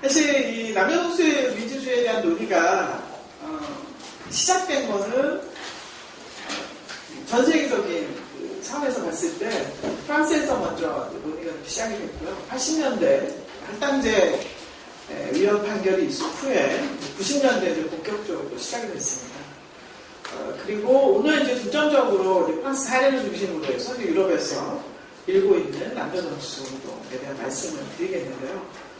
사실 이 남녀동수의 민주주의에 대한 논의가 시작된 거는 전 세계적인 그 차원에서 봤을 때 프랑스에서 먼저 논의가 시작이 됐고요. 80년대 할당제 위헌 판결이 있은 후에 90년대에 본격적으로 시작이 됐습니다. 그리고 오늘 이제 중점적으로 프랑스 사례를 중심으로 해서 유럽에서 일고 있는 남녀동수에 대한 말씀을 드리겠는데요.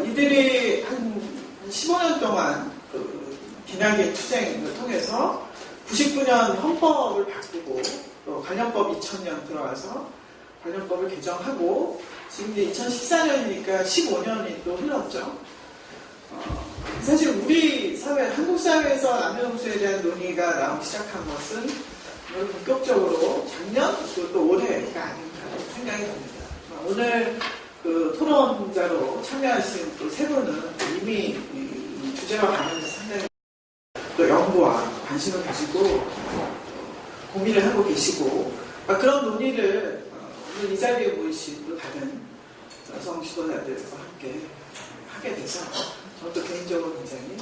이들이 한 15년 동안 그 기나긴 투쟁을 통해서 99년 헌법을 바꾸고 또 관련법 2000년 들어와서 관련법을 개정하고 지금 이제 2014년이니까 15년이 또 흘렀죠. 사실 우리 사회, 한국 사회에서 남녀동수에 대한 논의가 나오기 시작한 것은 본격적으로 작년 또 올해가 아닌가 생각이 듭니다. 오늘 그 토론자로 참여하신 또 세 분은 이미 이 주제와 관련해서 상당히 또 연구와 관심을 가지고 고민을 하고 계시고 그런 논의를 오늘 이 자리에 모이신 또 다른 여성 지도자들과 함께 하게 돼서 저는 또 개인적으로 굉장히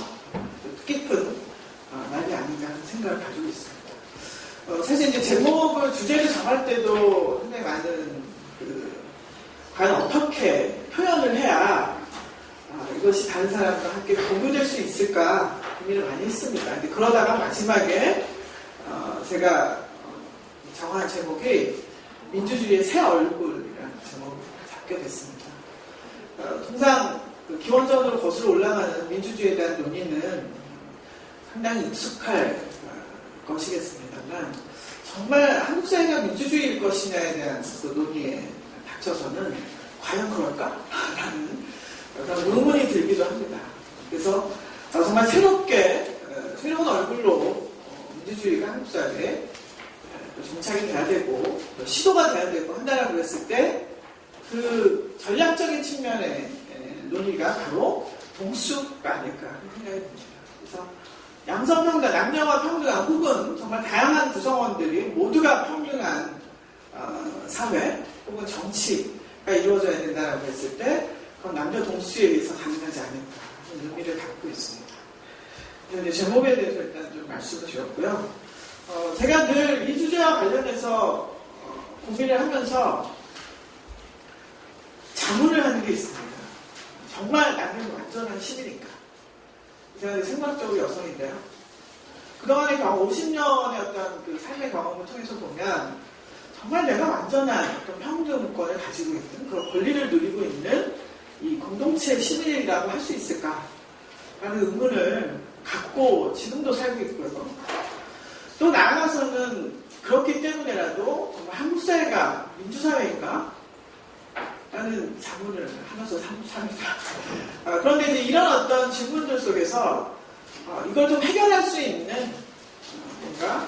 뜻깊은 날이 아닌가 하는 생각을 가지고 있습니다. 사실 이제 제목을 주제를 정할 때도 굉장히 많은 과연 어떻게 표현을 해야 이것이 다른 사람과 함께 공유될 수 있을까 고민을 많이 했습니다. 근데 그러다가 마지막에 제가 정한 제목이 민주주의의 새 얼굴이라는 제목을 잡게 됐습니다. 통상 기원전으로 거슬러 올라가는 민주주의에 대한 논의는 상당히 익숙할 것이겠습니다만 정말 한국 사회가 민주주의일 것이냐에 대한 그 논의에 닥쳐서는 과연 그럴까? 라는 의문이 들기도 합니다. 그래서 정말 새로운 얼굴로 민주주의가 한국 사회에 정착이 돼야 되고 시도가 돼야 되고 한다라고 했을 때 그 전략적인 측면의 논의가 바로 동수가 아닐까 하는 생각이 듭니다. 그래서 양성평등, 남녀가 평등한 혹은 정말 다양한 구성원들이 모두가 평등한 사회 혹은 정치가 이루어져야 된다고 했을 때 그건 남녀 동수에 의해서 가능하지 않을까 하는 의미를 갖고 있습니다. 그래서 이제 제목에 대해서 일단 좀 말씀을 드렸고요. 제가 늘 이 주제와 관련해서 고민을 하면서 자문을 하는 게 있습니다. 정말 나는 완전한 신이니까. 제가 생물학적으로 여성인데요. 그동안의 경험, 50년의 어떤 그 삶의 경험을 통해서 보면 정말 내가 완전한 어떤 평등권을 가지고 있는 그런 권리를 누리고 있는 이 공동체의 시민이라고 할 수 있을까? 라는 의문을 갖고 지금도 살고 있고요. 또 나아가서는 그렇기 때문에라도 정말 한국 사회가 민주사회인가? 라는 자문을 하면서 삽니다. 그런데 이제 이런 어떤 질문들 속에서 이걸 좀 해결할 수 있는 뭔가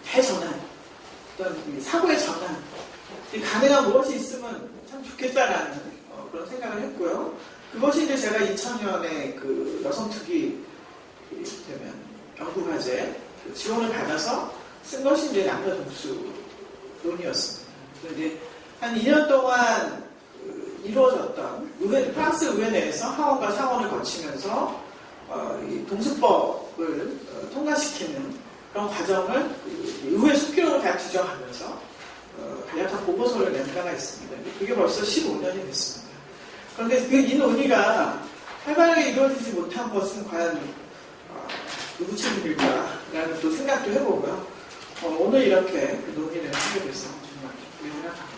대전환, 어떤 사고의 전환, 가능한 무엇이 있으면 참 좋겠다라는 그런 생각을 했고요. 그것이 이제 제가 2000년에 그 여성특위 되면 연구과제 지원을 받아서 쓴 것이 이제 남녀동수 논의였습니다. 그런데 한 2년 동안 이루어졌던 프랑스 의회 내에서 하원과 상원을 거치면서 이 동수법을 통과시키는 그런 과정을 의회 속기록을 다 뒤져가면서 간략한 보고서를 낸 바가 있습니다. 그게 벌써 15년이 됐습니다. 그런데 이 논의가 활발하게 이루어지지 못한 것은 과연 누구 책임일까라는 또 생각도 해보고요. 오늘 이렇게 논의를 하게 돼서 정말 기쁘게 생각합니다.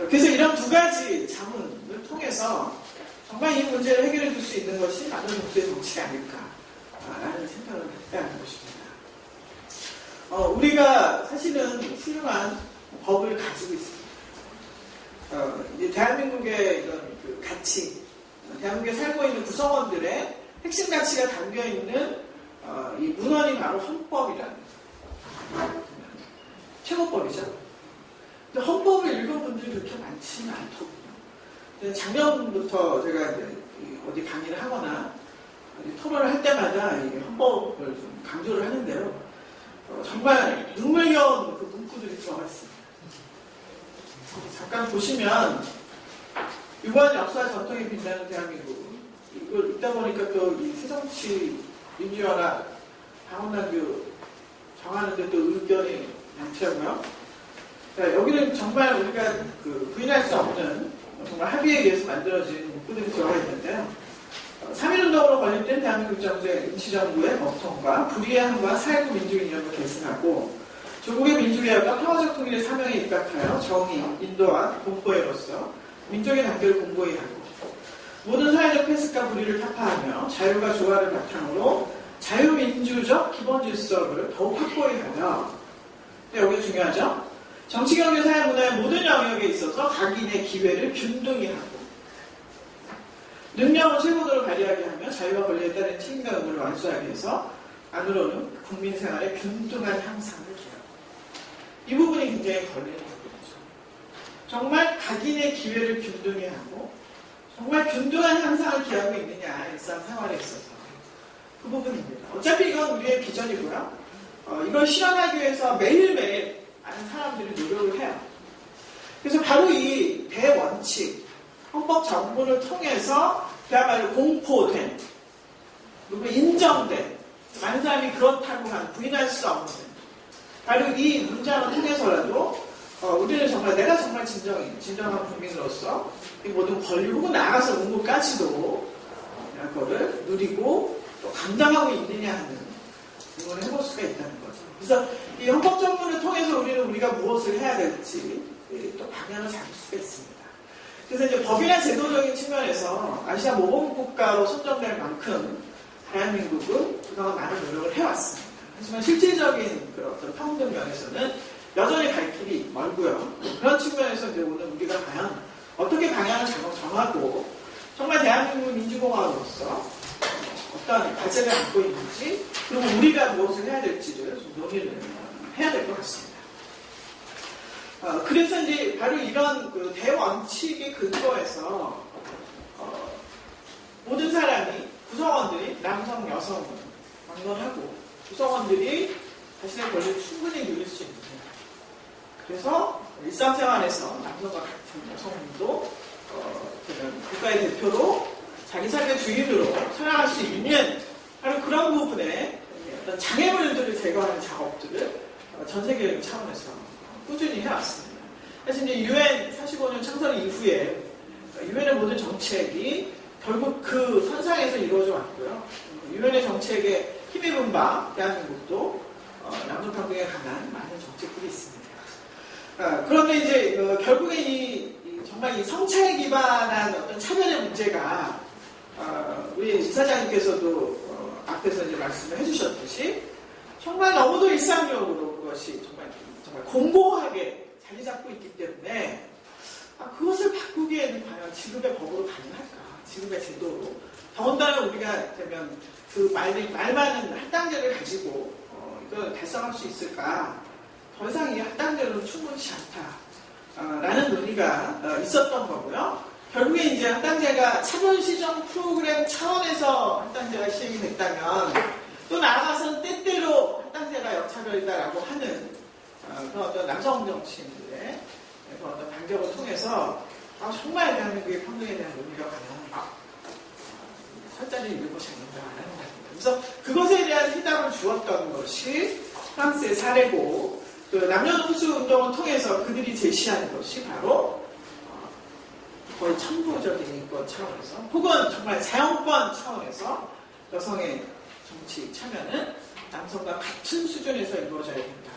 그래서 이런 두 가지 자문을 통해서 정말 이 문제를 해결해 줄 수 있는 것이 남녀동수의 정치가 아닐까라는 생각을 했다는 것입니다. 우리가 사실은 훌륭한 법을 가지고 있습니다. 대한민국의 이런 그 가치, 대한민국에 살고 있는 구성원들의 핵심 가치가 담겨 있는 이 문헌이 바로 헌법이라는 최고법이죠. 근데 헌법을 읽은 분들이 그렇게 많지는 않더군요. 작년부터 제가 이제 어디 강의를 하거나 토론을 할 때마다 이 헌법을 좀 강조를 하는데요. 정말 눈물겨운 그 문구들이 들어가 있습니다. 잠깐 보시면 유구한 역사와 전통이 빛나는 대한민국. 이걸 읽다 보니까 또 이 새정치 민주연합 당원당규 정하는데 또 의견이 많더라고요. 자, 여기는 정말 우리가 부인할 수 없는 정말 합의에 의해서 만들어진 문구들이 들어가 있는데요. 3.1운동으로 건립된 대한민국 정부의 임시정부의 법통과 불이해함과 4.19 민주이념을 계승하고 조국의 민주개혁과 평화적 통일의 사명에 입각하여 정의, 인도와 공포해로서 민족의 단계를 공고히 하고 모든 사회적 폐습과 불의를 타파하며 자유가 조화를 바탕으로 자유민주적 기본 질서를 더욱 확고히 하며 여기 중요하죠. 정치, 경제, 사회, 문화의 모든 영역에 있어서 각인의 기회를 균등히 하고 능력을 최고도로 발휘하게 하며 자유와 권리에 따른 책임과 의무를 완수하기 위해서 안으로는 국민 생활의 균등한 향상을 기하고 이 부분이 굉장히 걸리는 부분이죠. 정말 각인의 기회를 균등히 하고 정말 균등한 향상을 기하고 있느냐 일상생활에 있어서 그 부분입니다. 어차피 이건 우리의 비전이고요. 이걸 실현하기 위해서 매일매일 많은 사람들이 노력을 해요. 그래서 바로 이 대원칙 헌법 정부를 통해서 그야말로 공포된 그리고 인정된 많은 사람이 그렇다고 한 부인할 수 없는 바로 이 문장을 통해서라도 우리는 정말 내가 정말 진정한 국민으로서 이 모든 권리 혹은 나아가서 의무까지도 그거를 누리고 또 감당하고 있느냐 하는 질문을 해볼 수가 있다는 거죠. 그래서 이 헌법 정부를 통해서 우리가 무엇을 해야 될지 또 방향을 잡을 수가 있습니다. 그래서 이제 법이나 제도적인 측면에서 아시아 모범 국가로 선정될 만큼 대한민국은 그동안 많은 노력을 해왔습니다. 하지만 실질적인 그런 어떤 평등 면에서는 여전히 갈 길이 멀고요. 그런 측면에서 이제 오늘 우리가 과연 어떻게 방향을 정하고 정말 대한민국 민주공화로서 어떤 과제를 안고 있는지 그리고 우리가 무엇을 해야 될지를 좀 논의를 해야 될 것 같습니다. 그래서 이제 바로 이런 그 대원칙의 근거에서 모든 사람이 구성원들이 남성, 여성을 막론하고 구성원들이 자신의 권리를 충분히 누릴 수 있는 그래서 일상생활에서 남성과 같은 여성도 국가의 대표로 자기 삶의 주인으로 살아갈 수 있는 바로 그런 부분에 어떤 장애물들을 제거하는 작업들을 전 세계적 차원에서 꾸준히 해왔습니다. 사실 이제 UN 45년 창설 이후에 UN의 모든 정책이 결국 그 선상에서 이루어져 왔고요. UN의 정책에 힘입은 바 대한민국도 남녀 평등에 관한 많은 정책들이 있습니다. 그런데 이제 결국에 정말 이 성차에 기반한 어떤 차별의 문제가 우리 이사장님께서도 앞에서 이제 말씀을 해주셨듯이 정말 너무도 일상적으로 그것이 정말 공고하게 자리 잡고 있기 때문에 그것을 바꾸기에는 과연 지금의 법으로 가능할까? 지금의 제도로. 더군다나 우리가 되면 그 말 많은 할당제를 가지고 이걸 달성할 수 있을까? 더 이상 이 할당제로는 충분치 않다라는 논의가 있었던 거고요. 결국에 이제 할당제가 차별시정 프로그램 차원에서 할당제가 시행이 됐다면 또 나아가서는 때때로 할당제가 역차별이다라고 하는 그런 어떤 남성 정치인들의 그런 어떤 반격을 통해서 정말 대한민국의 평등에 대한 논의가 가능한 설자리를 이룰 것이 아닌가라는 말입니다. 그래서 그것에 대한 해답을 주었던 것이 프랑스의 사례고 그 남녀동수 운동을 통해서 그들이 제시하는 것이 바로 거의 천부적인 것 차원에서 혹은 정말 자영권 차원에서 여성의 정치 참여는 남성과 같은 수준에서 이루어져야 된다.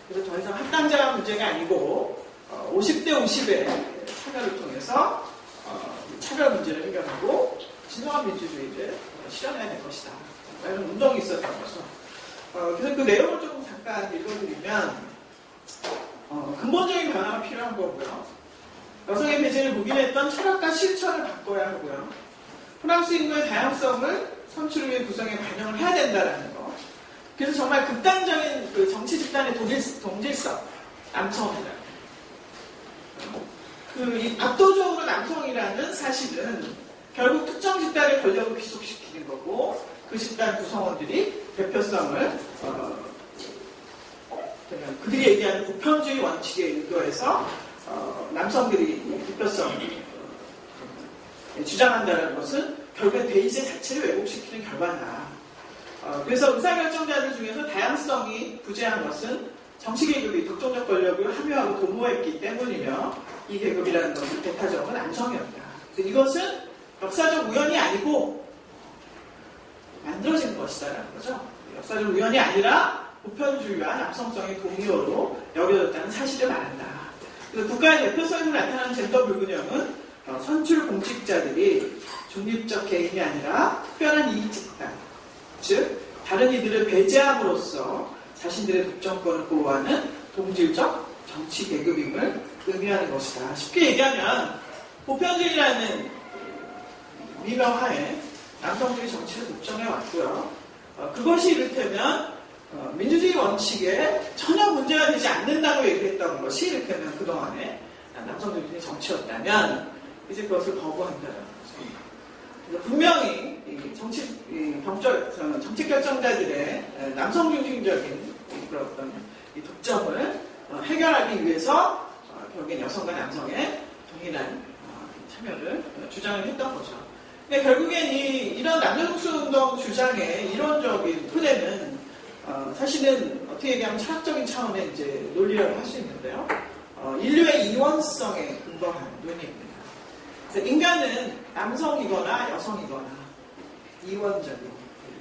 그래서 더 이상 할당자 문제가 아니고 50대 50의 참여를 통해서 차별 문제를 해결하고 진정한 민주주의를 실현해야 될 것이다. 이런 운동이 있었던 거죠. 그래서 그 내용을 조금 잠깐 읽어드리면 근본적인 변화가 필요한 거고요. 여성의 배제를 묵인했던 철학과 실천을 바꿔야 하고요. 프랑스 인구의 다양성을 선출을 위해 구성에 반영을 해야 된다는 거. 그래서 정말 극단적인 그 정치 집단의 동질성, 남성이라는 이 압도적으로 남성이라는 사실은 결국 특정 집단의 권력을 귀속시키는 거고 그 집단 구성원들이 대표성을 그들이 얘기하는 보편주의 원칙에 의거해서 남성들이 대표성 주장한다는 것은 결국엔 대의제 자체를 왜곡시키는 결과다. 그래서 의사결정자들 중에서 다양성이 부재한 것은 정치계급이 독점적 권력을 함유하고 도모했기 때문이며 이 계급이라는 것은 대타적은 남성이었다. 이것은 역사적 우연이 아니고 만들어진 것이다라는 거죠. 역사적 우연이 아니라 보편주의와 남성성의 동의어로 여겨졌다는 사실을 말한다. 그래서 국가의 대표성에서 나타나는 젠더 불균형은 선출 공직자들이 중립적 개인이 아니라 특별한 이익 집단, 즉 다른 이들을 배제함으로써 자신들의 독점권을 보호하는 동질적 정치 계급임을 의미하는 것이다. 쉽게 얘기하면 보편주의라는 미명하에 남성들이 정치를 독점해 왔고요. 그것이 이를테면 민주주의 원칙에 전혀 문제가 되지 않는다고 얘기했던 것이 이를테면 그동안에 남성들의 정치였다면 이제 그것을 거부한다는 거죠. 그래서 분명히 정책 결정자들의 남성 중심적인 그런 어떤 이 독점을 해결하기 위해서 결국엔 여성과 남성의 동일한 참여를 주장을 했던 거죠. 근데 결국엔 이런 남녀독수운동 주장의 이론적인 토대는 사실은 어떻게 얘기하면 철학적인 차원의 이제 논리라고 할 수 있는데요. 인류의 이원성에 근거한 논리입니다. 그래서 인간은 남성이거나 여성이거나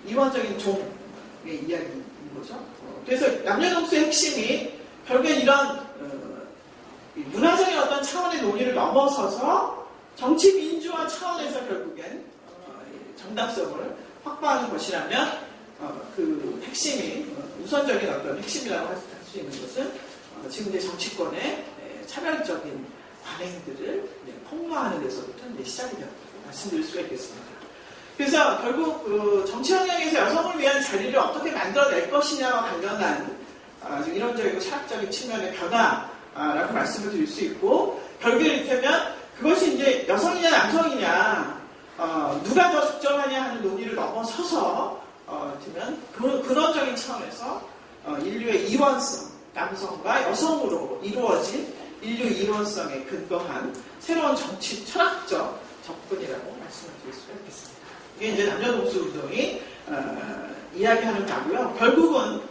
이원적인 종의 이야기인 거죠. 그래서 남녀독수의 핵심이 결국엔 이런 문화적인 어떤 차원의 논의를 넘어서서 정치 민주화 차원에서 결국엔 정답성을 확보하는 것이라면 그 핵심이 우선적인 어떤 핵심이라고 할 수 있는 것은 지금 이제 정치권의 차별적인 관행들을 폭로하는 데서부터 이제 시작이 되었다고 말씀드릴 수가 있겠습니다. 그래서 결국 그 정치 영역에서 여성을 위한 자리를 어떻게 만들어낼 것이냐와 관련한 이론적이고 철학적인 측면의 변화라고 말씀을 드릴 수 있고, 결국에 이를테면 그것이 이제 여성이냐 남성이냐 누가 더 적절하냐 하는 논의를 넘어서서 근원적인 차원에서 인류의 이원성, 남성과 여성으로 이루어진 인류 이원성에 근거한 새로운 정치 철학적 접근이라고 말씀을 드릴 수가 있겠습니다. 이게 이제 남녀동수 운동이 이야기하는 바고요. 결국은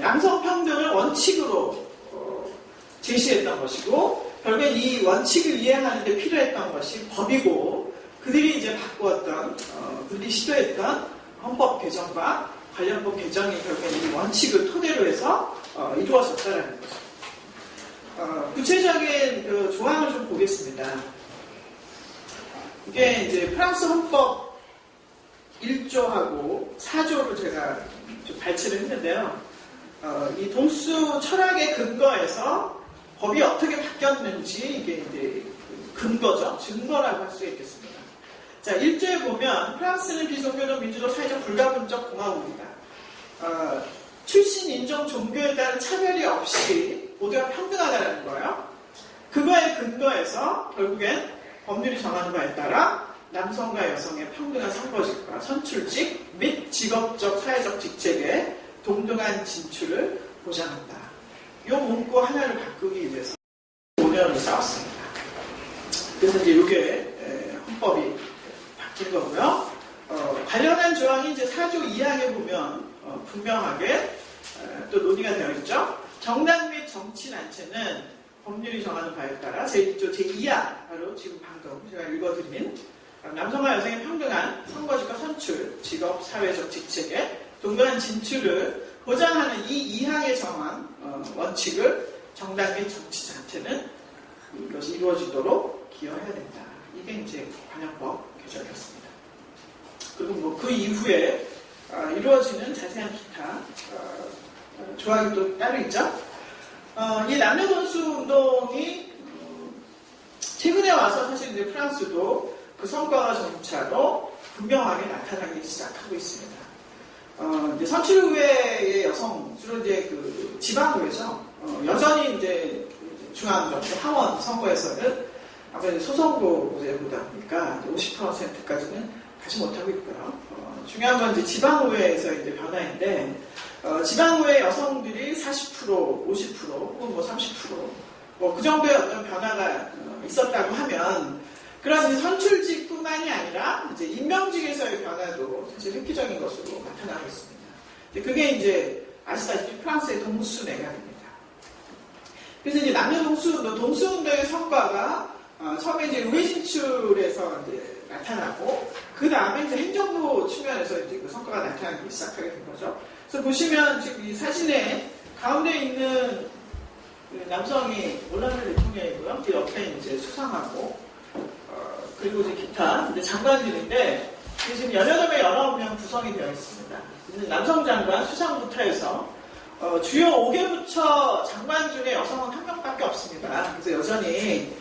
양성평등을 원칙으로 제시했던 것이고, 결국엔 이 원칙을 이해하는 데 필요했던 것이 법이고, 그들이 이제 바꾸었던 그들이 시도했던 헌법 개정과 관련법 개정이 결국엔 이 원칙을 토대로 해서 이루어졌다는 거죠. 구체적인 그 조항을 좀 보겠습니다. 이게 이제 프랑스 헌법 1조하고 4조를 제가 좀 발췌를 했는데요. 이 동수 철학의 근거에서 법이 어떻게 바뀌었는지 이게 이제 근거죠. 증거라고 할 수 있겠습니다. 자, 1조에 보면 프랑스는 비종교적 민주적 사회적 불가분적 공화국이다. 출신, 인종, 종교에 따른 차별이 없이 모두가 평등하다는 거예요. 그거에 근거해서 결국엔 법률이 정하는 바에 따라 남성과 여성의 평등한 선거직과 선출직 및 직업적, 사회적 직책에 동등한 진출을 보장한다. 이 문구 하나를 바꾸기 위해서 5년을 싸웠습니다. 그래서 이제 이게 헌법이 바뀐 거고요. 관련한 조항이 이제 4조 2항에 보면 분명하게 또 논의가 되어 있죠. 정당 및 정치단체는 법률이 정하는 바에 따라 제1조 제2항, 바로 지금 방금 제가 읽어드린 남성과 여성의 평등한 선거직과 선출, 직업, 사회적 직책에 동등한 진출을 보장하는 이 2항에 정한 원칙을 정당 및 정치단체는 이것이 이루어지도록 기여해야 된다. 이게 이제 관련법 개정이었습니다. 그리고 뭐 그 이후에 이루어지는 자세한 기타 조항이 또 따로 있죠. 이 남녀동수 운동이 최근에 와서 사실 이제 프랑스도 그 성과가 점차로 분명하게 나타나기 시작하고 있습니다. 이제 선출의회의 여성, 주로 이제 그 지방의회죠. 여전히 이제 중앙정부 하원 선거에서는 아무래도 소선거제보다 보니까 50%까지는 가지 못하고 있고요. 중요한 건 이제 지방의회에서 이제 변화인데, 지방의회 여성들이 40%, 50% 혹은 뭐 30%, 뭐 그 정도의 어떤 변화가 있었다고 하면, 그런 이제 선출직뿐만이 아니라 이제 임명직에서의 변화도 사실 획기적인 것으로 나타나고 있습니다. 그게 이제 아시다시피 프랑스의 동수 내각입니다. 그래서 이제 남녀 동수운동의 성과가 처음에 이제 의회 진출에서 이제 나타나고 그 다음에 이제 행정부 측면에서 이제 그 성과가 나타나기 시작하게 된 거죠. 그래서 보시면 지금 이 사진에 가운데 있는 그 남성이 올란드 대통령이고요. 그 옆에 이제 수상하고 그리고 이제 기타 이제 장관들인데 지금 18명, 19명 구성이 되어 있습니다. 남성 장관 수상부터 해서 주요 5개 부처 장관 중에 여성은 한 명밖에 없습니다. 그래서 여전히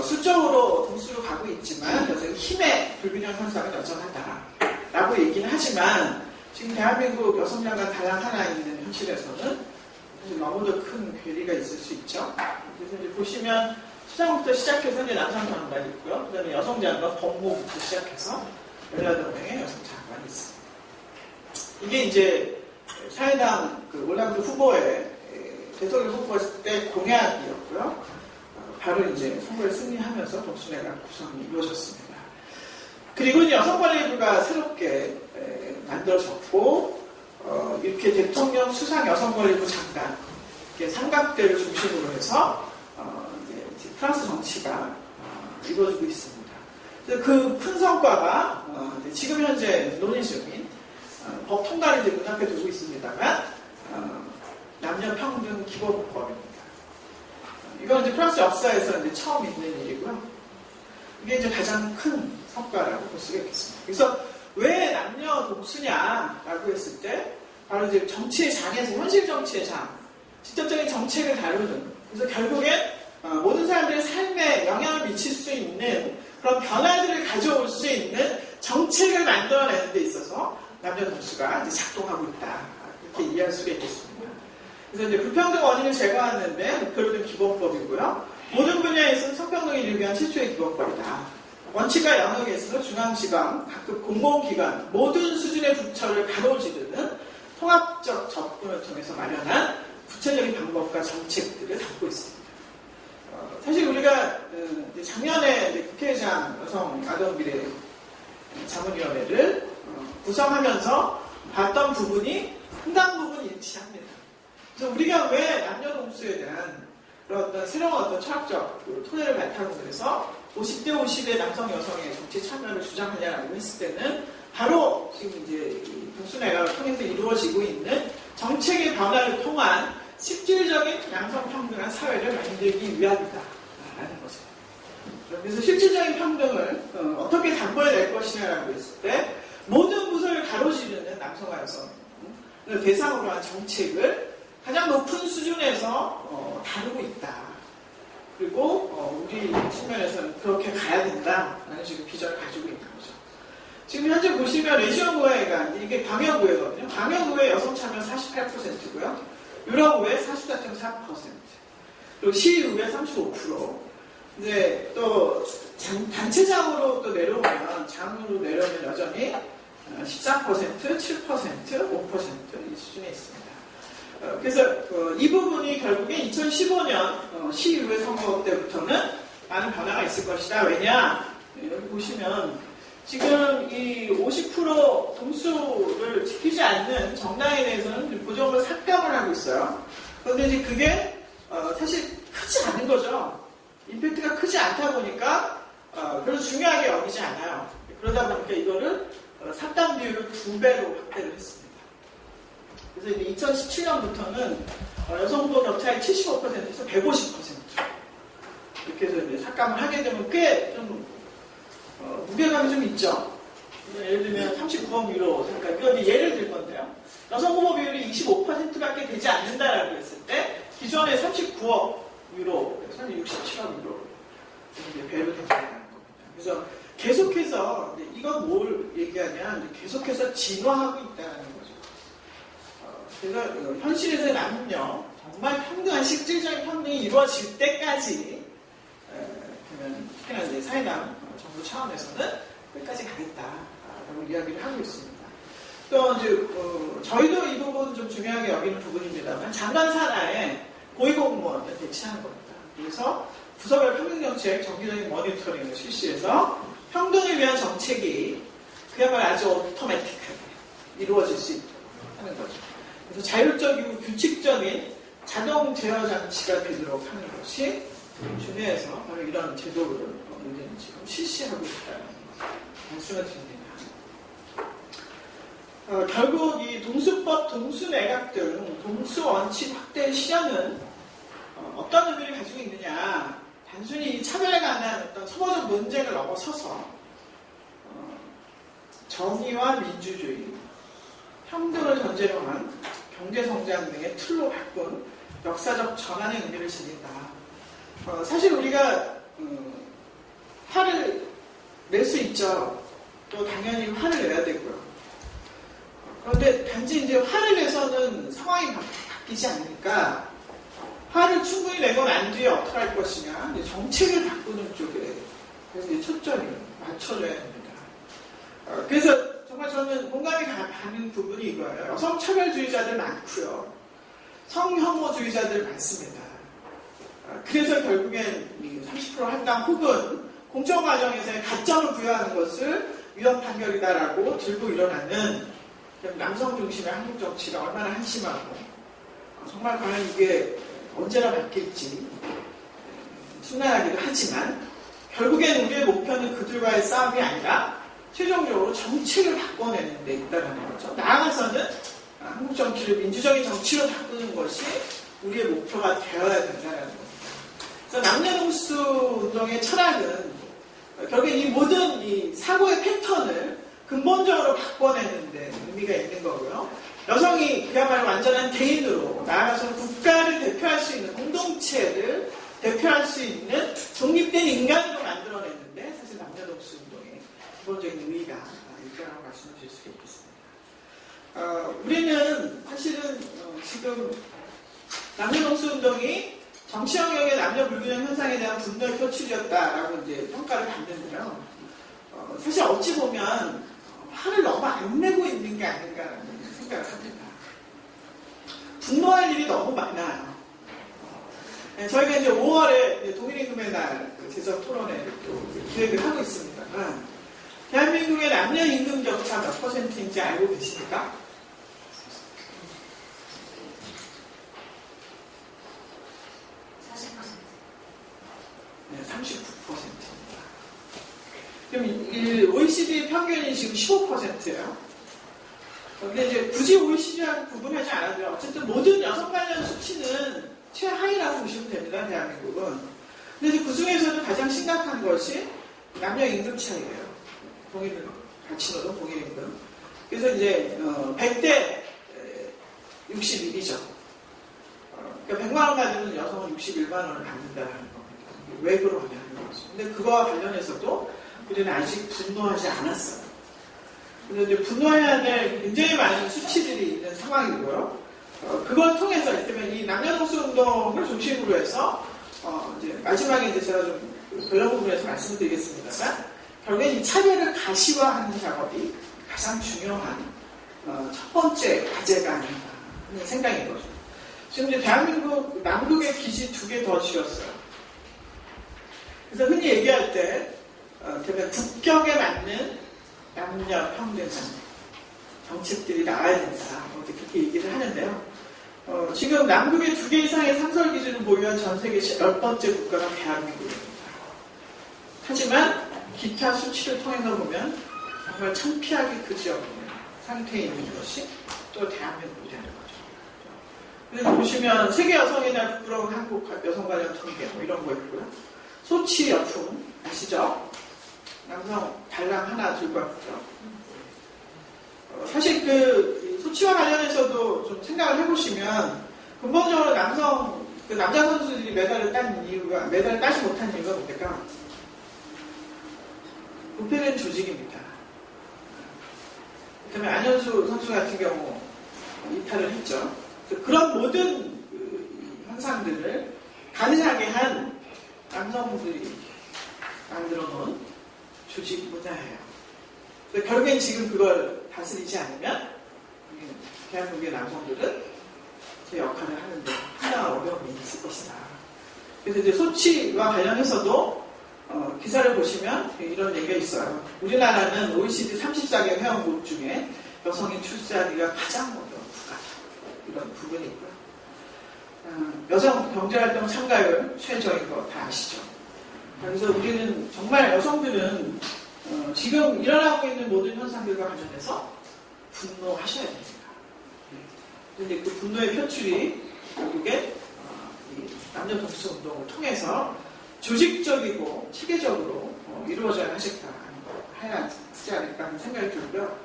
수적으로 동수로 가고 있지만 여전히 힘의 불균형 현상은 여전하다라고 얘기는 하지만 지금 대한민국 여성 장관 단양 하나 있는 현실에서는 너무도 큰 괴리가 있을 수 있죠. 그래서 이제 보시면 수상부터 시작해서 이제 남성 장관이 있고요. 그 다음에 여성 장관 법무부터 시작해서 18명의 여성 장관이 있습니다. 이게 이제 사회당 그 올란드 후보의 대통령 후보 때 공약이었고요. 바로 이제 선거에 승리하면서 동수내각 구성이 이루어졌습니다. 그리고 이제 여성권리부가 새롭게 만들어졌고 이렇게 대통령 수상 여성권리부 장관 삼각대를 중심으로 해서 이제 프랑스 정치가 이루어지고 있습니다. 그 큰 성과가 지금 현재 논의 중인 법 통과를 이제 눈앞에 두고 있습니다만 남녀평등 기본법입니다. 이건 이제 프랑스 역사에서 이제 처음 있는 일이고요. 이게 이제 가장 큰 성과라고 볼 수가 있겠습니다. 그래서 왜 남녀 동수냐라고 했을 때 바로 이제 정치의 장에서 현실 정치의 장, 직접적인 정책을 다루는 그래서 결국엔 모든 사람들의 삶에 영향을 미칠 수 있는 그런 변화들을 가져올 수 있는 정책을 만들어내는 데 있어서 남녀 동수가 이제 작동하고 있다. 이렇게 이해할 수가 있겠습니다. 그래서 이제 불평등 원인을 제거하는데 목표로 둔 기본법이고요. 모든 분야에서는 성평등을 이루기 위한 최초의 기본법이다. 원칙과 영역에서 중앙지방, 각급 공공기관, 모든 수준의 부처를 가로지르는 통합적 접근을 통해서 마련한 구체적인 방법과 정책들을 담고 있습니다. 사실 우리가 작년에 국회의장 여성 아동비례 자문위원회를 구성하면서 봤던 부분이 상당 부분 일치합니다. 그래서 우리가 왜 남녀 동수에 대한 그런 어떤 새로운 어떤 철학적 토대를 바탕으로 해서 50대 50의 남성 여성의 정치 참여를 주장하냐라고 했을 때는 바로 지금 이제 동수내각을 통해서 이루어지고 있는 정책의 변화를 통한 실질적인 양성 평등한 사회를 만들기 위함이다라는 거죠. 그래서 실질적인 평등을 어떻게 담보해낼 것이냐라고 했을 때 모든 부서를 가로지르는 남성과 여성을 대상으로 한 정책을 가장 높은 수준에서 다루고 있다. 그리고 우리 측면에서는 그렇게 가야 된다라는 식의 비전을 가지고 있는 거죠. 지금 현재 보시면 레지온의회가 이게 광역의회거든요. 광역의회 여성 참여 48%고요. 유럽의회 44.4%. 그리고 시의회 35%. 이제 또 단체장으로 또 내려오면 장으로 내려오면 여전히 14%, 7%, 5% 이 수준에 있습니다. 그래서 이 부분이 결국에 2015년 시의회 선거 때부터는 많은 변화가 있을 것이다. 왜냐? 여기 보시면 지금 이 50% 동수를 지키지 않는 정당에 대해서는 보정을 삭감을 하고 있어요. 그런데 이제 그게 사실 크지 않은 거죠. 임팩트가 크지 않다 보니까 별로 중요하게 여기지 않아요. 그러다 보니까 이거를 삭감 비율을 2배로 확대를 했습니다. 그래서 이제 2017년부터는 여성 후보 격차의 75%에서 150% 이렇게 해서 이제 삭감을 하게 되면 꽤 좀 무게감이 좀 있죠. 예를 들면 39억 유로 생각. 이거 이제 예를 들 건데요. 여성 후보 비율이 25%밖에 되지 않는다라고 했을 때 기존의 39억 유로, 67억 유로 이제 배로 된다는 겁니다. 그래서 계속해서 이건 뭘 얘기하냐? 계속해서 진화하고 있다는 거죠. 그래서 현실에서의 남녀 정말 평등한 실질적인 평등이 이루어질 때까지 그러면 특히나 이제 사회당 정부 차원에서는 끝까지 가겠다라고 이야기를 하고 있습니다. 또 이제 저희도 이 부분 좀 중요하게 여기는 부분입니다만 장관 산하에 고위공무원을 배치하는 겁니다. 그래서 부서별 평등정책 정기적인 모니터링을 실시해서 평등을 위한 정책이 그야말로 아주 오토매틱하게 이루어질 수 있도록 하는 거죠. 그래서 자율적이고 규칙적인 자동 제어 장치가 되도록 하는 것이 중요해서 바로 이런 제도를 우리는 지금 실시하고 있다는 말씀을 드립니다. 결국 이 동수법, 동수내각 등 동수원칙 확대 실현은 어떤 의미를 가지고 있느냐, 단순히 차별에 관한 어떤 서구적 논쟁을 넘어서서 정의와 민주주의, 평등을 전제로 한 경제성장 등의 틀로 바꾼 역사적 전환의 의미를 지닌다. 사실 우리가 화를 낼 수 있죠. 또 당연히 화를 내야 되고요. 그런데 단지 이제 화를 내서는 상황이 바뀌지 않으니까 화를 충분히 내고 난 뒤에 어떻게 할 것이냐, 이제 정책을 바꾸는 쪽에 그래서 이제 초점이 맞춰져야 됩니다. 그래서 정말 저는 공감이 가는 부분이 이거예요. 여성차별주의자들 많고요. 성혐오주의자들 많습니다. 그래서 결국엔 30% 한당 혹은 공정과정에서의 가점을 부여하는 것을 위헌 판결이다라고 들고 일어나는 남성 중심의 한국 정치가 얼마나 한심하고 정말 과연 이게 언제나 바뀔지 심란하기도 하지만 결국엔 우리의 목표는 그들과의 싸움이 아니라 최종적으로 정책을 바꿔내는 데 있다는 거죠. 나아가서는 한국 정치를 민주적인 정치로 바꾸는 것이 우리의 목표가 되어야 된다는 겁니다. 그래서 남녀동수 운동의 철학은 결국엔 이 모든 이 사고의 패턴을 근본적으로 바꿔내는 데 의미가 있는 거고요. 여성이 그야말로 완전한 개인으로 나아가서 국가를 대표할 수 있는, 공동체를 대표할 수 있는 독립된 인간으로 만들어내는데 사실 남녀동수 운동의 기본적인 의미가 있다고 말씀을 드릴 수가 있겠습니다. 우리는 사실은 지금 남녀동수 운동이 정치 영역의 남녀 불균형 현상에 대한 분노의 표출이었다라고 이제 평가를 받는데요. 사실 어찌 보면 화를 너무 안 내고 있는 게 아닌가라는 생각을 합니다. 분노할 일이 너무 많아요. 저희가 이제 5월에 동일임금의 날 제적 토론회를 또 기획을 하고 있습니다만, 대한민국의 남녀 임금 격차 몇 %인지 알고 계십니까? 40%. 네, 39%입니다. 그럼 OECD 평균이 지금 15%예요. 근데 이제 굳이 OECD하고 구분하지 않아도요. 어쨌든 모든 여성 관련 수치는 최하위라고 보시면 됩니다. 대한민국은. 근데 이제 그 중에서도 가장 심각한 것이 남녀 임금 차이예요. 동일 같이 노동 동일 임금. 그래서 이제 100대 61이죠. 그러니까 100만 원 가지고는 여성은 61만 원을 받는다는 겁니다. 왜 그러냐는 거죠. 근데 그거와 관련해서도 우리는 아직 분노하지 않았어요. 그래서 이제 분노해야 될 굉장히 많은 수치들이 있는 상황이고요. 그걸 통해서 이를테면 이 남녀동수 운동을 중심으로 해서 이제 마지막에 이제 제가 좀 그런 부분에서 말씀을 드리겠습니다만, 결국엔 이 차별을 가시화하는 작업이 가장 중요한 첫 번째 과제가 아닌가 하는 생각인 거죠. 지금 이제 대한민국 남극의 기지 2개 더 지었어요. 그래서 흔히 얘기할 때 국격에 맞는 남녀 평등한 정책들이 나와야 된다. 그렇게 얘기를 하는데요. 지금 남극의 2개 이상의 상설 기준을 보유한 전 세계 10번째 국가가 대한민국입니다. 하지만 기타 수치를 통해서 보면 정말 창피하게 그지없는 상태에 있는 것이 또 대한민국이라는 거죠. 그래서 보시면 세계 여성의 날 부끄러운 한국 여성 관련 통계 뭐 이런 거 있고요. 소치 여품 아시죠? 남성 달랑 하나 들고 왔죠. 사실 그 소치와 관련해서도 좀 생각을 해보시면 근본적으로 남자 선수들이 메달을 따지 못한 이유가 뭡니까? 부패된 조직입니다. 그다음에 안현수 선수 같은 경우 이탈을 했죠. 그런 모든 현상들을 가능하게 한 남성들이 만들어 놓은 조직 문화예요. 결국엔 지금 그걸 다스리지 않으면 대한민국의 남성들은 제 역할을 하는데 상당한 어려움이 있을 것이다. 그래서 이제 소치와 관련해서도 기사를 보시면 이런 얘기가 있어요. 우리나라는 OECD 34개 회원국 중에 여성의 출산율이 가장 높은 국가다. 이런 부분이 있고요. 여성 경제활동 참가율 최저인 거 다 아시죠? 그래서 우리는 정말 여성들은 지금 일어나고 있는 모든 현상들과 관련해서 분노하셔야 됩니다. 그런데 그 분노의 표출이 결국에 남녀 동수 운동을 통해서 조직적이고 체계적으로 이루어져야 해야 하지 않을까 하는 생각이 들고요.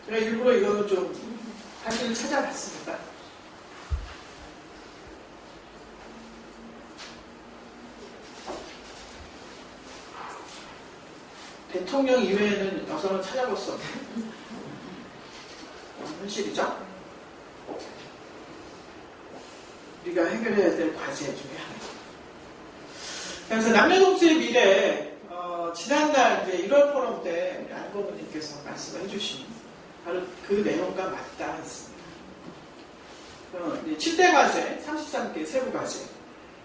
제가 일부러 이거는 좀 사실을 찾아봤습니다. 대통령 이외에는 여성을 찾아볼 수 없는 현실이죠. 우리가 해결해야 될 과제 중에 하나죠. 그래서 남녀동수의 미래, 지난달 이제 1월 포럼 때 안고문님께서 말씀을 해주신 바로 그 내용과 맞닿아 있습니다. 7대 과제, 33개 세부 과제.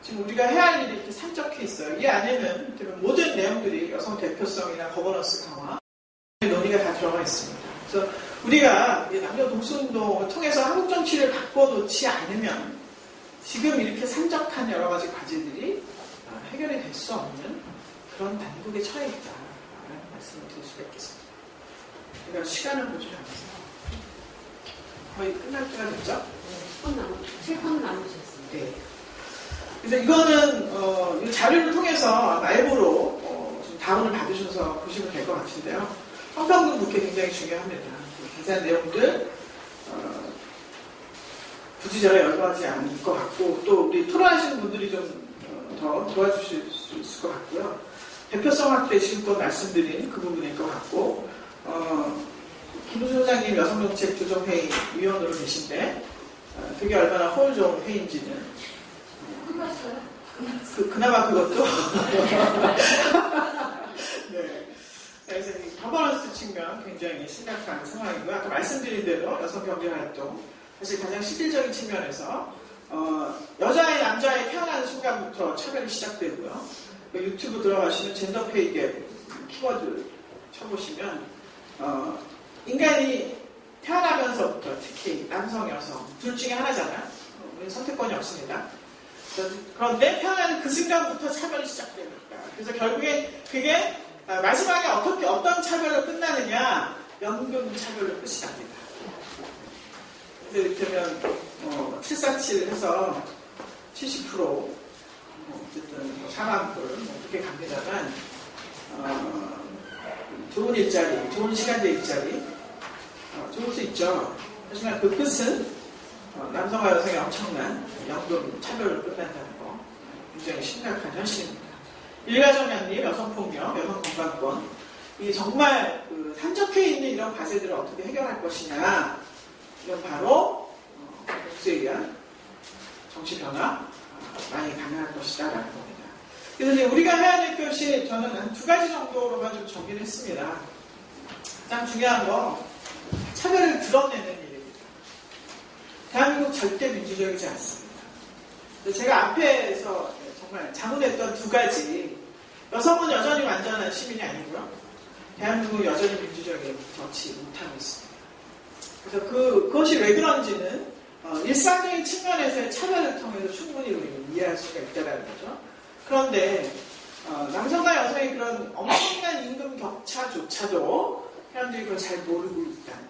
지금 우리가 해야 할 일이 이렇게 산적해 있어요. 이 안에는 모든 내용들이 여성 대표성이나 거버넌스 강화, 논의가 다 들어가 있습니다. 그래서 우리가 남녀 동수운동을 통해서 한국 정치를 바꿔놓지 않으면 지금 이렇게 산적한 여러 가지 과제들이 해결이 될 수 없는 그런 난국에 처해 있다라는 말씀을 드릴 수가 있겠습니다. 제가 시간을 보지 않아서 거의 끝날 때가 됐죠? 7분 남으셨습니다. 네. 그래서 이거는 이 자료를 통해서 라이브로 좀 다운을 받으셔서 보시면 될 것 같은데요. 성평등 국회 굉장히 중요합니다. 자세한 내용들 굳이 제가 열거하지 않을 것 같고 또 우리 토론하시는 분들이 좀 더 도와주실 수 있을 것 같고요. 대표성 확대 지금껏 말씀드린 그 부분일 것 같고 김우수 소장님 여성정책조정회의 위원으로 계신데 그게 얼마나 허울 좋은 회의인지는 끝났어요? 그나마 그것도 네. 그래서 이 거버넌스 측면 굉장히 심각한 상황이고요. 아까 말씀드린 대로 여성 경제활동 사실 가장 실질적인 측면에서 여자애 남자애 태어나는 순간부터 차별이 시작되고요. 유튜브 들어가시면 젠더 페이 갭 키워드 쳐보시면 인간이 태어나면서부터 특히 남성 여성 둘 중에 하나잖아요. 우리는 선택권이 없습니다. 그런데 태어나는 그 순간부터 차별이 시작됩니다. 그래서 결국에 그게 마지막에 어떤 차별로 끝나느냐? 연금 차별로 끝이 납니다. 그래서 이를테면 747 해서 70% 어쨌든 사망불 그렇게 갑니다만 좋은 일자리, 좋은 시간제 일자리 좋을 수 있죠. 하지만 그 끝은 남성과 여성의 엄청난 연금 차별로 끝난다는 거 굉장히 심각한 현실입니다. 일가정 양립, 여성폭력, 여성건강권 이 정말 산적해 있는 이런 과제들을 어떻게 해결할 것이냐 이건 바로 복수에 의한 정치 변화 많이 가능할 것이다 라는 겁니다. 그래서 이제 우리가 해야 될 것이 저는 한 2가지 정도로만 좀 정리를 했습니다. 가장 중요한 거 차별을 드러내는 일입니다. 대한민국 절대 민주적이지 않습니다. 제가 앞에서 정말 자문했던 2가지 여성은 여전히 완전한 시민이 아니고요. 대한민국은 여전히 민주적인 정치 못하고 있습니다. 그래서 그것이 왜 그런지는 일상적인 측면에서의 차별을 통해서 충분히 우리는 이해할 수가 있다는 거죠. 그런데 남성과 여성의 그런 엄청난 임금 격차조차도 사람들이 그걸 잘 모르고 있다는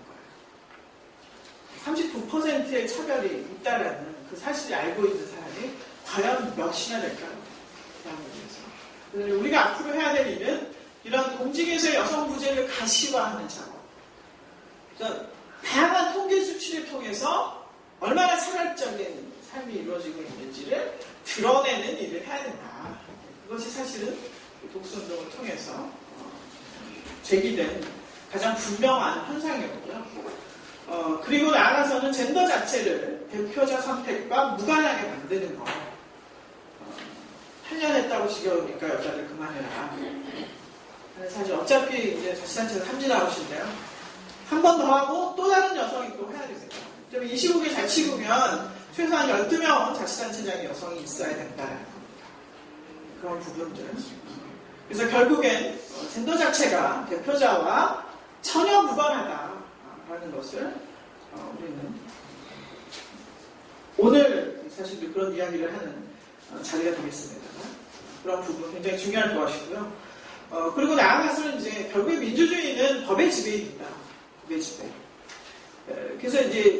거예요. 39%의 차별이 있다라는 그 사실을 알고 있는 사람이 과연 몇이나 될까요? 그래서 우리가 앞으로 해야 될 일은 이런 공직에서의 여성 부재를 가시화하는 작업. 그래서 다양한 통계 수치를 통해서 얼마나 차별적인 삶이 이루어지고 있는지를 드러내는 일을 해야 된다. 그것이 사실은 독서운동을 통해서 제기된 가장 분명한 현상이었고요. 그리고 나아가서는 젠더 자체를 대표자 선택과 무관하게 만드는 거. 8년 했다고 지겨우니까 여자들 그만해라. 사실 어차피 이제 자치단체에서 삼지 나오신데요. 한 번 더 하고 또 다른 여성이 또 해야 되세요. 이 시국에 잘 치우면 최소한 12명 자치단체장의 여성이 있어야 된다는 그런 부분들. 그래서 결국엔 젠더 자체가 대표자와 전혀 무관하다라는 것을 우리는 오늘 사실 그런 이야기를 하는 자리가 되겠습니다. 그런 부분 굉장히 중요할 것이고요. 그리고 나아가서는 이제 결국에 민주주의는 법의 지배입니다. 법의 지배. 그래서 이제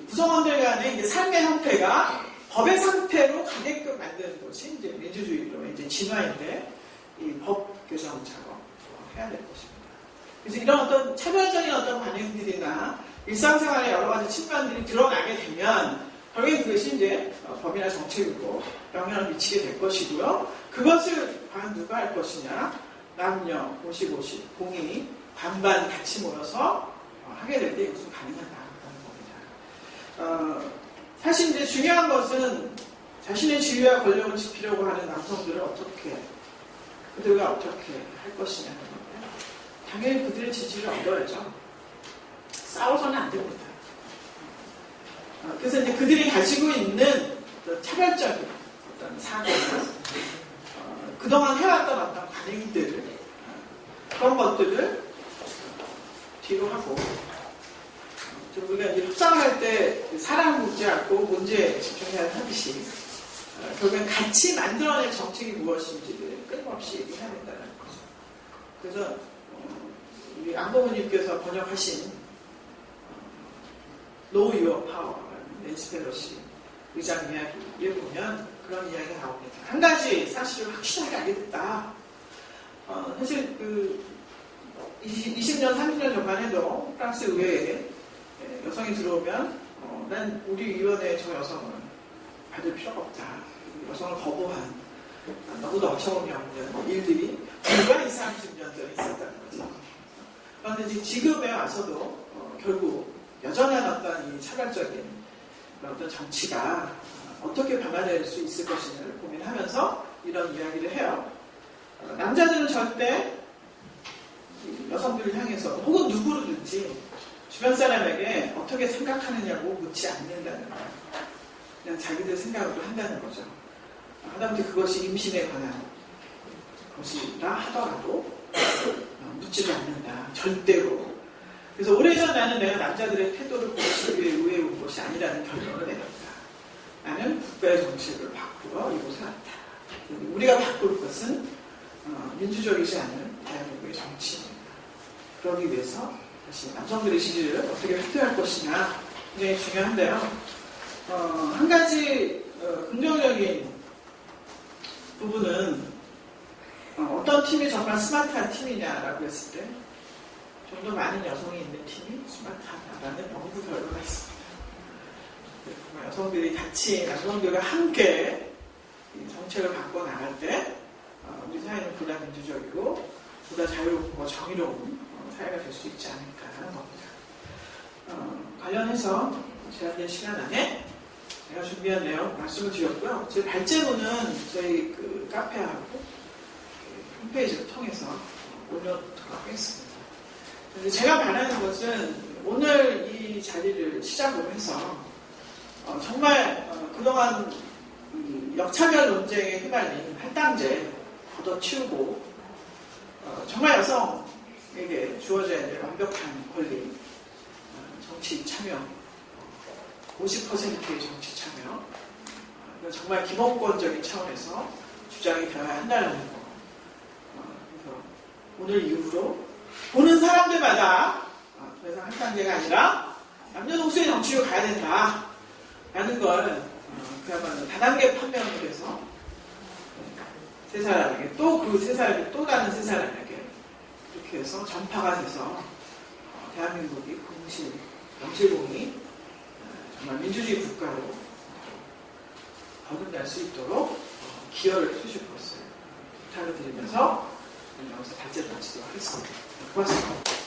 구성원들 간의 이제 삶의 형태가 법의 상태로 가게끔 만드는 것이 이제 민주주의로 이제 진화인데 이 법 개정 작업 해야 될 것입니다. 그래서 이런 어떤 차별적인 어떤 반응들이나 일상생활의 여러 가지 측면들이 드러나게 되면 결국에 그것이 이제 법이나 정책으로 영향을 미치게 될 것이고요. 그것을 과연 누가 할 것이냐? 남녀 50-50 공이 반반 같이 모여서 하게 될 때 이것은 가능하다는 겁니다. 사실 이제 중요한 것은 자신의 지위와 권력을 지키려고 하는 남성들을 그들과 어떻게 할 것이냐는 건데 당연히 그들의 지지를 얻어야죠. 싸워서는 안 됩니다. 그래서 이제 그들이 가지고 있는 차별적인 어떤 사고나 그동안 해왔던 어떤 관행들 그런 것들을 뒤로 하고 우리가 이제 협상할 때 사람 묻지 않고 문제에 집중해야 하듯이 결국엔 같이 만들어낼 정책이 무엇인지를 끊임없이 얘기해야 된다는 거죠. 그래서 우리 안보모님께서 번역하신 Know Your Power 낸시 펠로시 의장 이야기에 보면 그런 이야기가 나옵니다. 한 가지 사실을 확실하게 알게 됐다. 사실 20년, 30년 전만 해도 프랑스 의회에 여성이 들어오면 난 우리 위원회에 저 여성을 받을 필요가 없다. 여성을 거부한 너무도 어처구니 없는 일들이 불과 20, 30년 전에 있었다는 거죠. 그런데 지금에 와서도 결국 여전한 어떤 이 차별적인 어떤 정치가 어떻게 변화될 수 있을 것인가를 고민하면서 이런 이야기를 해요. 남자들은 절대 여성들을 향해서 혹은 누구로든지 주변 사람에게 어떻게 생각하느냐고 묻지 않는다는 거예요. 그냥 자기들 생각으로 한다는 거죠. 하다못해 그것이 임신에 관한 것이라 하더라도 묻지도 않는다. 절대로. 그래서 오래전 나는 내가 남자들의 태도를 고치기 위해 의회에 온 것이 아니라는 결론을 내렸다. 나는 국가의 정책을 바꾸어 이곳에 왔다. 우리가 바꿀 것은 민주적이지 않은 대한민국의 정치입니다. 그러기 위해서 다시 남성들의 지지를 어떻게 획득할 것이냐 굉장히 중요한데요. 한 가지 긍정적인 부분은 어떤 팀이 정말 스마트한 팀이냐라고 했을 때 좀 더 많은 여성이 있는 팀이 스마트하다라는 연구 결과가 있습니다. 여성들이 같이 남성들과 함께 정책을 바꿔 나갈 때 우리 사회는 보다 민주적이고 보다 자유롭고 정의로운 사회가 될 수 있지 않을까 하는 겁니다. 관련해서 제한된 시간 안에 제가 준비한 내용 말씀을 드렸고요. 제 발제문은 저희 그 카페하고 홈페이지를 통해서 올려두도록 하겠습니다. 제가 바라는 것은 오늘 이 자리를 시작으로 해서 정말 그동안 역차별 논쟁에 휘말린 할당제 걷어치우고 정말 여성에게 주어져야 될 완벽한 권리, 정치 참여, 50%의 정치 참여, 정말 기본권적인 차원에서 주장이 되어야 한다는 거. 그래서 오늘 이후로 보는 사람들마다 더 이상 할당제가 아니라 남녀동성의 정치로 가야 된다. 라는 걸 그야말로 다단계 판명을 해서 세 사람에게 또 그 세 사람이 또 다른 세 사람에게 이렇게 해서 전파가 돼서 대한민국이 영실공이 정말 민주주의 국가로 거듭날 수 있도록 기여를 해주실 것을 부탁을 드리면서 여기서 발제를 마치도록 하겠습니다. 고맙습니다.